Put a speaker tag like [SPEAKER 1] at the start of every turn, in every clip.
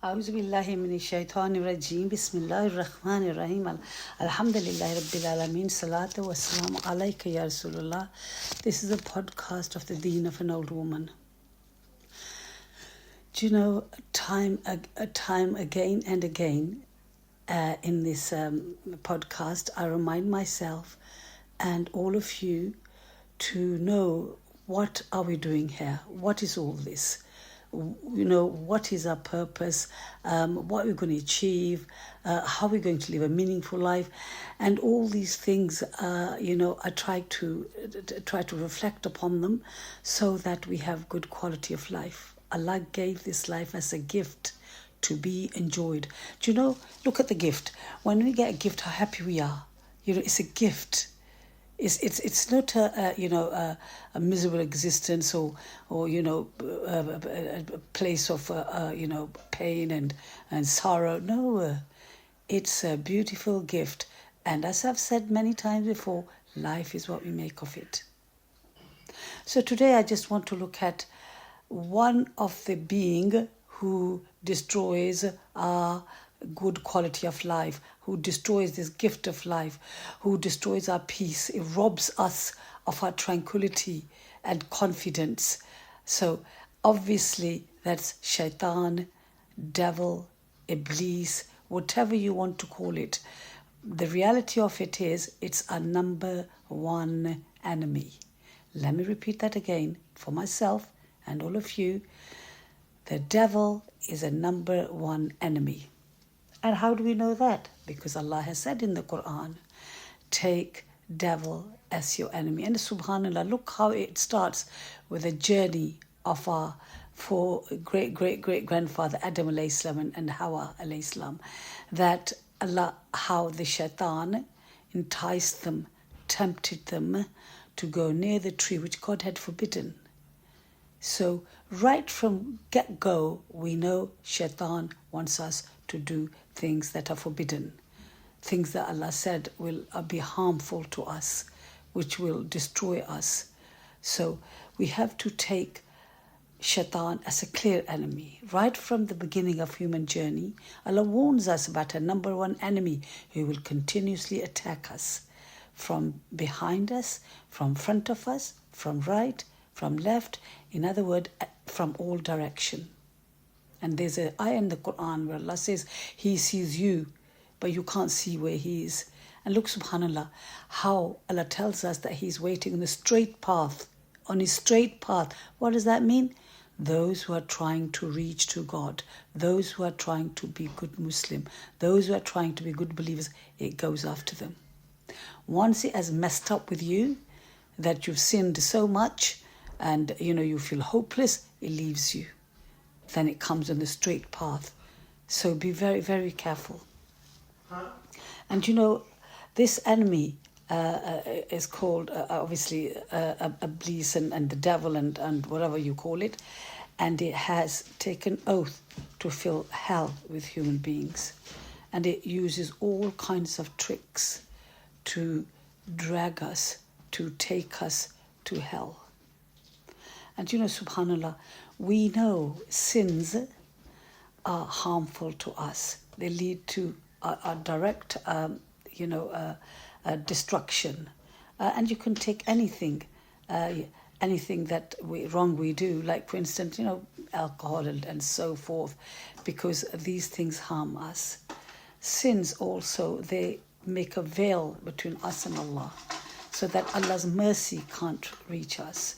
[SPEAKER 1] أعوذ بالله من الشيطان الرجيم بسم الله الرحمن الرحيم الحمد لله رب العالمين صلاة والسلام عليك يا رسول الله. This is a podcast of the Deen of an Old Woman. Do you know, time again and again in this podcast, I remind myself and all of you to know, what are we doing here? What is all this? You know, what is our purpose? What are we going to achieve? How are we going to live a meaningful life? And all these things, I try to reflect upon them so that we have good quality of life. Allah gave this life as a gift to be enjoyed. Do you know, look at the gift. When we get a gift, how happy we are. You know, it's a gift. It's not a miserable existence or a place of pain and sorrow. No, it's a beautiful gift, and as I've said many times before, life is what we make of it. So today I just want to look at one of the being who destroys our good quality of life, who destroys this gift of life, who destroys our peace. It robs us of our tranquility and confidence. So obviously that's shaytaan, devil, iblis, whatever you want to call it. The reality of it is, it's our number one enemy. Let me repeat that again for myself and all of you. The devil is a number one enemy. And how do we know that? Because Allah has said in the Quran, take devil as your enemy. And subhanAllah, look how it starts with a journey of our four great-great-great-grandfather Adam alayhi salam and Hawa alayhi salam, that Allah, how the shaitan enticed them, tempted them to go near the tree which God had forbidden. So right from get-go, we know shaitan wants us to do things that are forbidden, things that Allah said will be harmful to us, which will destroy us. So we have to take shaitan as a clear enemy. Right from the beginning of human journey, Allah warns us about a number one enemy who will continuously attack us from behind us, from front of us, from right, from left, in other words, from all direction. And there's an ayah in the Quran where Allah says, He sees you, but you can't see where He is. And look, subhanAllah, how Allah tells us that He's waiting on the straight path, on His straight path. What does that mean? Those who are trying to reach to God, those who are trying to be good Muslim, those who are trying to be good believers, it goes after them. Once it has messed up with you, that you've sinned so much, and you feel hopeless, it leaves you. Then it comes on the straight path. So be very, very careful. And this enemy is called obviously Iblis and the devil and whatever you call it, and it has taken oath to fill hell with human beings, and it uses all kinds of tricks to drag us, to take us to hell. And subhanAllah, we know sins are harmful to us. They lead to a direct, destruction. And you can take anything that wrong we do, like for instance, alcohol and so forth, because these things harm us. Sins also, they make a veil between us and Allah, so that Allah's mercy can't reach us.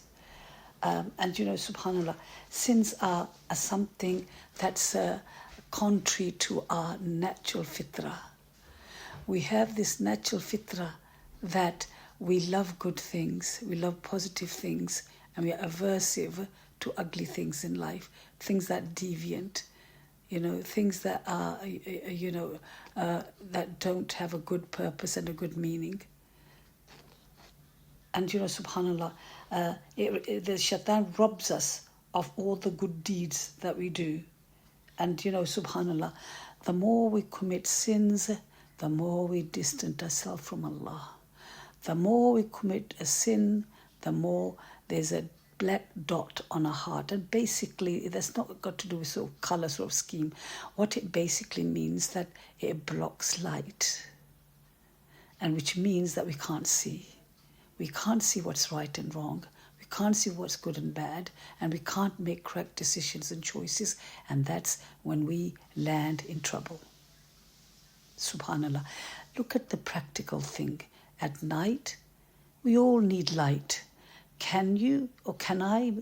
[SPEAKER 1] And subhanAllah, sins are something that's contrary to our natural fitrah. We have this natural fitrah that we love good things, we love positive things, and we are aversive to ugly things in life, things that are deviant, things that are, that don't have a good purpose and a good meaning. And subhanAllah, the shaitan robs us of all the good deeds that we do. And subhanAllah, the more we commit sins, the more we distance ourselves from Allah. The more we commit a sin, the more there's a black dot on a heart. And basically, that's not got to do with sort of colour sort of scheme. What it basically means that it blocks light, and which means that we can't see. We can't see what's right and wrong. We can't see what's good and bad, and we can't make correct decisions and choices, and that's when we land in trouble. Subhanallah. Look at the practical thing. At night, we all need light. Can you or can I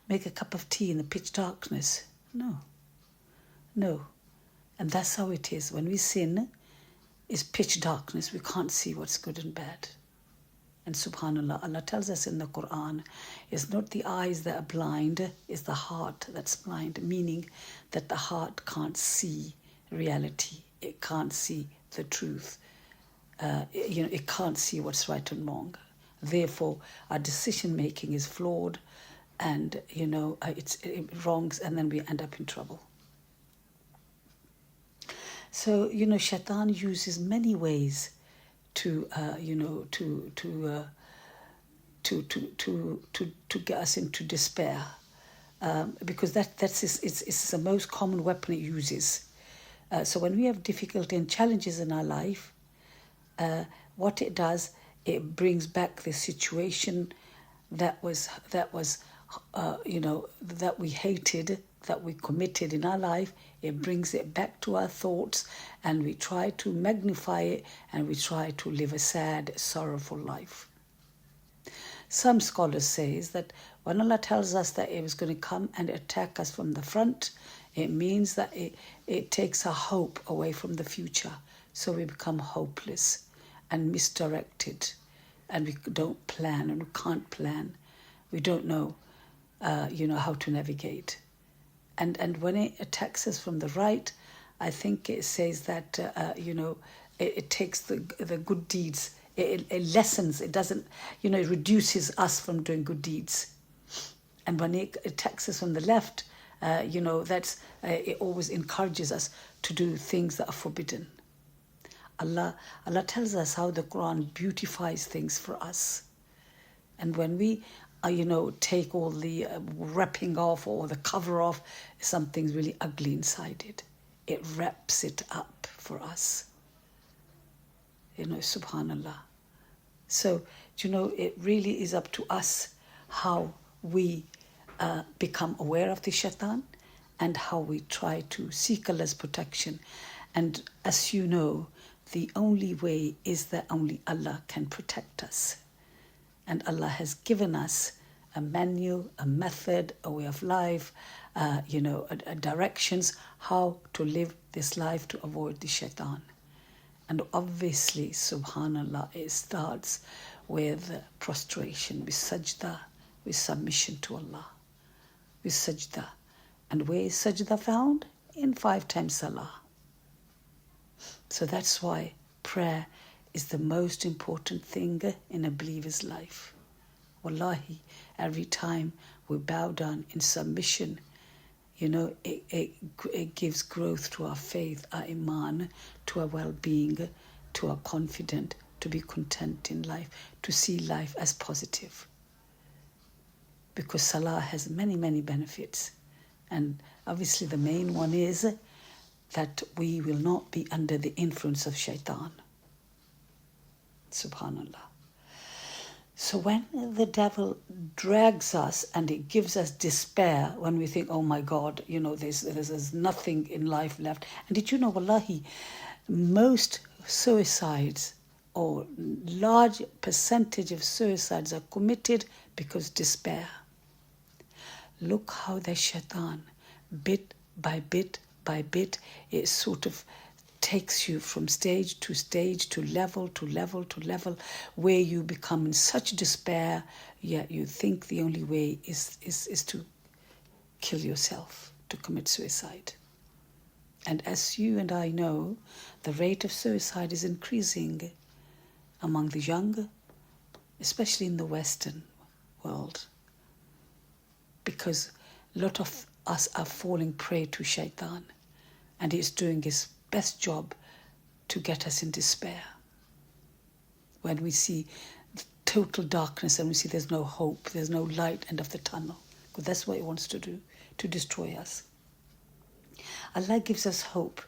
[SPEAKER 1] make a cup of tea in the pitch darkness? No. No. And that's how it is. When we sin, it's pitch darkness. We can't see what's good and bad. And subhanallah, Allah tells us in the Quran, it's not the eyes that are blind, it's the heart that's blind, meaning that the heart can't see reality. It can't see the truth. It can't see what's right and wrong. Therefore, our decision making is flawed, and it wrongs, and then we end up in trouble. So shaitan uses many ways to get us into despair, because it's the most common weapon it uses. So when we have difficulty and challenges in our life, what it does, it brings back the situation that we hated, that we committed in our life. It brings it back to our thoughts, and we try to magnify it, and we try to live a sad, sorrowful life. Some scholars say that when Allah tells us that it was going to come and attack us from the front, it means that it takes our hope away from the future. So we become hopeless and misdirected, and we don't plan, and we can't plan. We don't know, how to navigate. And when it attacks us from the right, I think it says that, it takes the good deeds. It lessens, it doesn't, it reduces us from doing good deeds. And when it attacks us from the left, it always encourages us to do things that are forbidden. Allah tells us how the Quran beautifies things for us. And when we, take all the wrapping off or the cover off, something's really ugly inside it. It wraps it up for us. Subhanallah. So, it really is up to us how we become aware of the shaitan, and how we try to seek Allah's protection. And as you know, the only way is that only Allah can protect us. And Allah has given us a manual, a method, a way of life, directions how to live this life to avoid the shaitan. And obviously, subhanallah, it starts with prostration, with sajda, with submission to Allah, with sajda. And where is sajda found? In 5 times salah. So that's why prayer is the most important thing in a believer's life. Wallahi, every time we bow down in submission, it gives growth to our faith, our iman, to our well-being, to our confidence, to be content in life, to see life as positive. Because salah has many, many benefits. And obviously the main one is that we will not be under the influence of shaitan. Subhanallah. So when the devil drags us and it gives us despair, when we think, oh my God, there's nothing in life left. And did you know, wallahi, most suicides, or large percentage of suicides, are committed because despair. Look how the shaitan, bit by bit by bit, it sort of takes you from stage to stage, to level to level to level, where you become in such despair, yet you think the only way is to kill yourself, to commit suicide. And as you and I know, the rate of suicide is increasing among the young, especially in the Western world, because a lot of us are falling prey to shaitan, and he's doing his best job to get us in despair. When we see total darkness and we see there's no hope, there's no light end of the tunnel. Because that's what He wants to do, to destroy us. Allah gives us hope,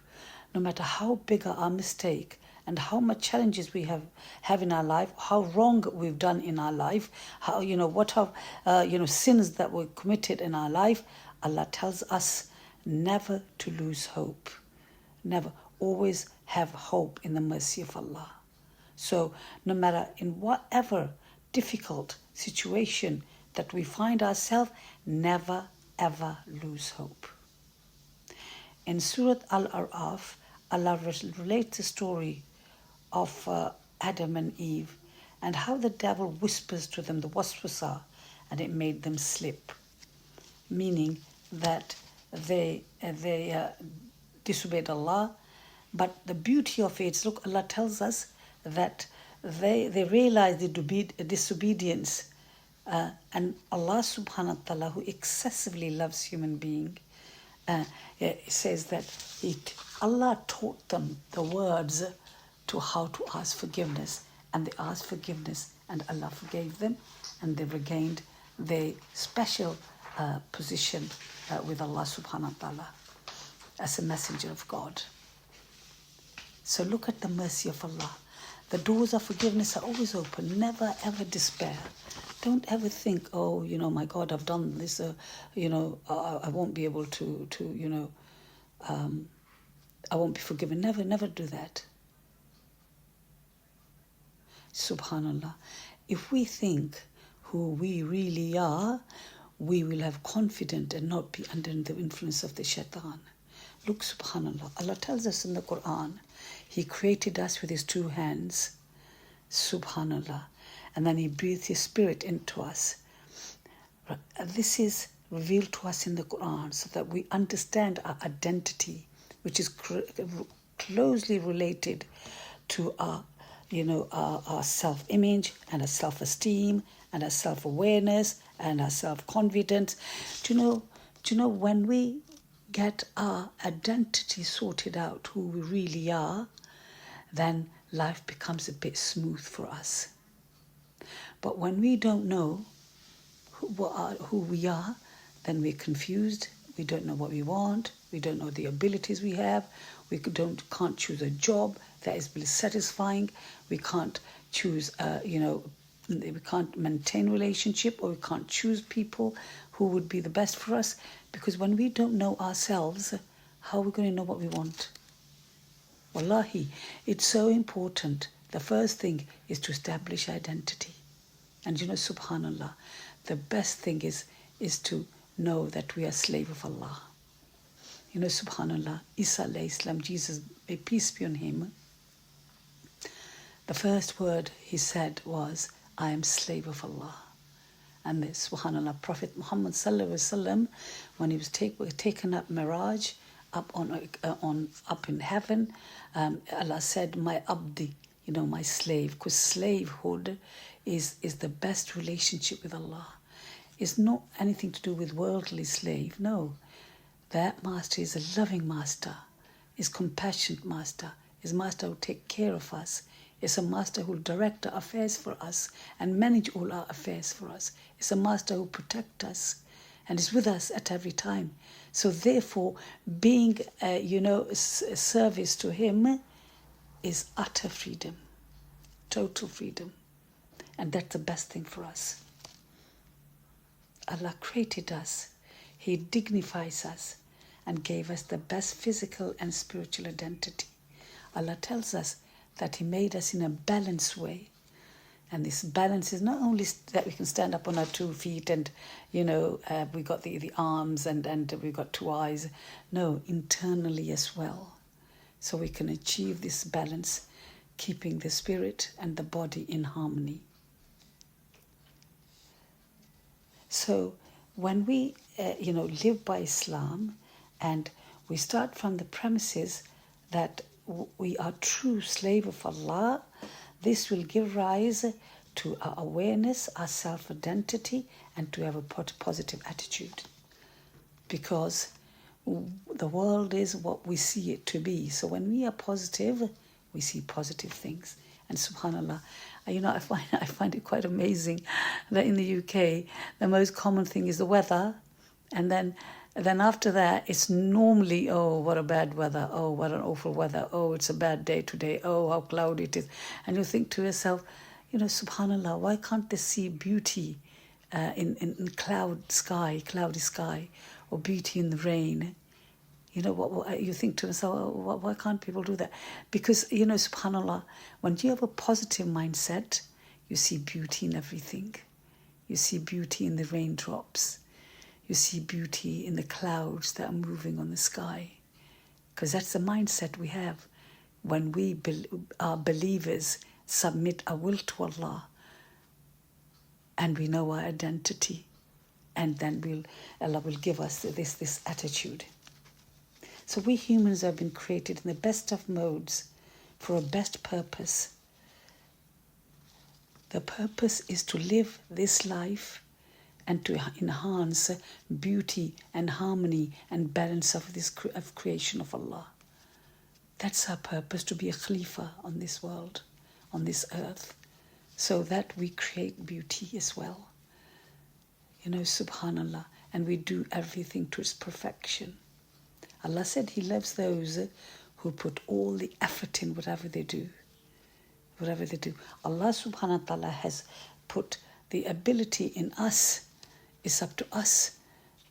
[SPEAKER 1] no matter how big our mistake and how much challenges we have in our life, how wrong we've done in our life, how sins that were committed in our life. Allah tells us never to lose hope, never. Always have hope in the mercy of Allah. So no matter in whatever difficult situation that we find ourselves, never ever lose hope. In Surah Al-Araf, Allah relates the story of Adam and Eve and how the devil whispers to them the waswasa and it made them slip, meaning that they disobeyed Allah. But the beauty of it is, look, Allah tells us that they realized the disobedience and Allah subhanahu wa ta'ala, who excessively loves human being, it says that Allah taught them the words to how to ask forgiveness, and they asked forgiveness and Allah forgave them and they regained their special position with Allah subhanahu wa ta'ala as a messenger of God. So look at the mercy of Allah. The doors of forgiveness are always open. Never ever despair. Don't ever think, oh, my God, I've done this, I won't be able to I won't be forgiven. Never do that. Subhanallah. If we think who we really are, we will have confidence and not be under the influence of the shaytaan. Look, subhanallah, Allah tells us in the Quran, He created us with His two hands, subhanallah, and then He breathed His spirit into us. This is revealed to us in the Quran so that we understand our identity, which is closely related to our self-image and our self-esteem and our self-awareness and our self-confidence. Do you know when we get our identity sorted out, who we really are, then life becomes a bit smooth for us. But when we don't know who we are, then we're confused. We don't know what we want. We don't know the abilities we have. We can't choose a job that is really satisfying. We can't choose, we can't maintain relationship, or we can't choose people who would be the best for us. Because when we don't know ourselves, how are we going to know what we want? Wallahi, it's so important. The first thing is to establish identity. And subhanallah, the best thing is to know that we are slave of Allah. Subhanallah, Isa alayhi salam, Jesus, may peace be on him, the first word he said was, I am slave of Allah. And the subhanallah, Prophet Muhammad sallallahu alaihi wasallam, when he was taken up Miraj, up in heaven, Allah said, my abdi, my slave, because slavehood is the best relationship with Allah. It's not anything to do with worldly slave. No, that master is a loving master, is compassionate master, is master who will take care of us. It's a master who will direct our affairs for us and manage all our affairs for us. It's a master who will protect us and is with us at every time. So therefore, being, service to him is utter freedom, total freedom. And that's the best thing for us. Allah created us. He dignifies us and gave us the best physical and spiritual identity. Allah tells us that He made us in a balanced way. And this balance is not only that we can stand up on our 2 feet and, we got the arms and we've got 2 eyes. No, internally as well. So we can achieve this balance, keeping the spirit and the body in harmony. So when we, live by Islam and we start from the premises that we are true slave of Allah, this will give rise to our awareness, our self-identity, and to have a positive attitude. Because the world is what we see it to be. So when we are positive, we see positive things. And subhanAllah, I find it quite amazing that in the UK, the most common thing is the weather. And then after that, it's normally, oh, what a bad weather. Oh, what an awful weather. Oh, it's a bad day today. Oh, how cloudy it is. And you think to yourself, subhanAllah, why can't they see beauty in cloudy sky, or beauty in the rain? What you think to yourself, oh, why can't people do that? Because, subhanAllah, when you have a positive mindset, you see beauty in everything. You see beauty in the raindrops. You see beauty in the clouds that are moving on the sky. Because that's the mindset we have. When we are believers, submit our will to Allah, and we know our identity, and then Allah will give us this attitude. So we humans have been created in the best of modes for a best purpose. The purpose is to live this life and to enhance beauty and harmony and balance of this creation of Allah. That's our purpose, to be a Khalifa on this world, on this earth, so that we create beauty as well. Subhanallah, and we do everything to its perfection. Allah said He loves those who put all the effort in whatever they do. Whatever they do. Allah subhanahu wa ta'ala has put the ability in us. It's up to us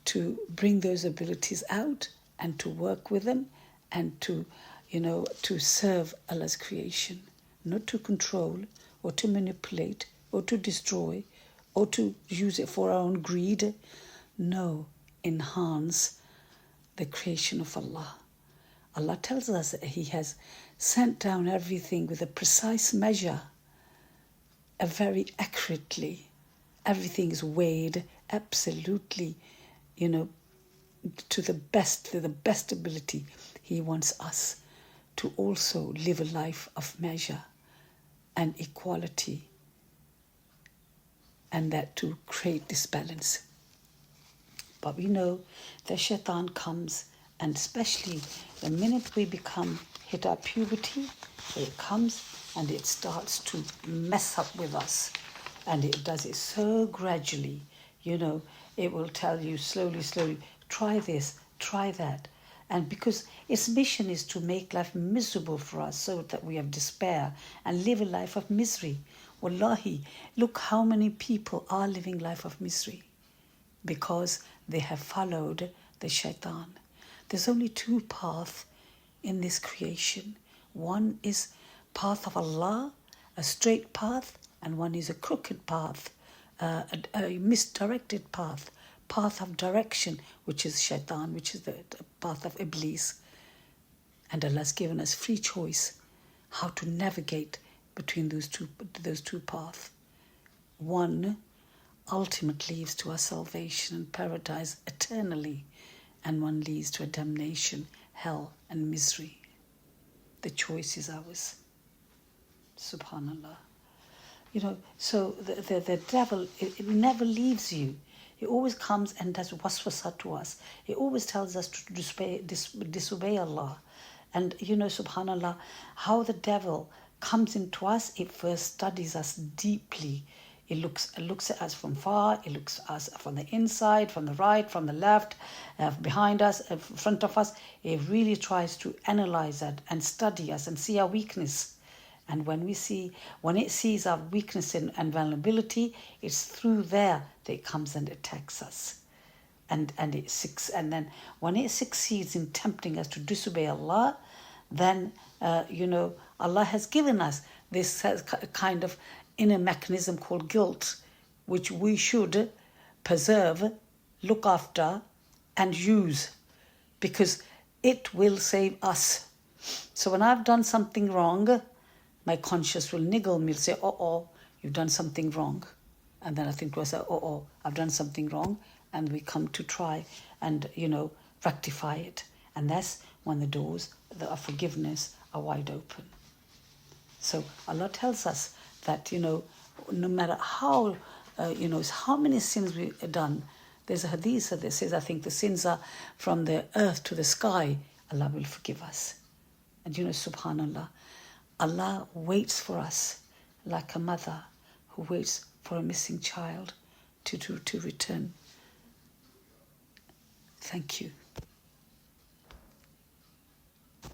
[SPEAKER 1] to bring those abilities out and to work with them and to serve Allah's creation. Not to control or to manipulate or to destroy or to use it for our own greed. No, enhance the creation of Allah. Allah tells us that He has sent down everything with a precise measure, very accurately. Everything is weighed absolutely, to the best ability. He wants us to also live a life of measure and equality, and that to create this balance. But we know that shaytaan comes, and especially the minute we hit our puberty, it comes and it starts to mess up with us. And it does it so gradually. It will tell you slowly, try this, try that. And because its mission is to make life miserable for us so that we have despair and live a life of misery. Wallahi, look how many people are living life of misery because they have followed the shaytaan. There's only two paths in this creation. One is path of Allah, a straight path, and one is a crooked path, a misdirected path of direction, which is shaitan, which is the path of Iblis. And Allah has given us free choice how to navigate between those two paths. One ultimately leads to our salvation and paradise eternally, and one leads to a damnation, hell and misery. The choice is ours. Subhanallah. So the devil, it never leaves you. He always comes and does waswasa to us. He always tells us to disobey Allah. And subhanallah, how the devil comes into us, it first studies us deeply. It looks at us from far. It looks at us from the inside, from the right, from the left, behind us, in front of us. It really tries to analyze that and study us and see our weakness. And when it sees our weakness and vulnerability, it's through there that it comes and attacks us. And then when it succeeds in tempting us to disobey Allah, then Allah has given us this kind of inner mechanism called guilt, which we should preserve, look after, and use, because it will save us. So when I've done something wrong, my conscience will niggle me, say, oh, you've done something wrong. And then I think to myself, oh, I've done something wrong. And we come to try and, rectify it. And that's when the doors of forgiveness are wide open. So Allah tells us that, no matter how, how many sins we've done, there's a hadith that says, I think the sins are from the earth to the sky, Allah will forgive us. And subhanallah, Allah waits for us like a mother who waits for a missing child to return. Thank you.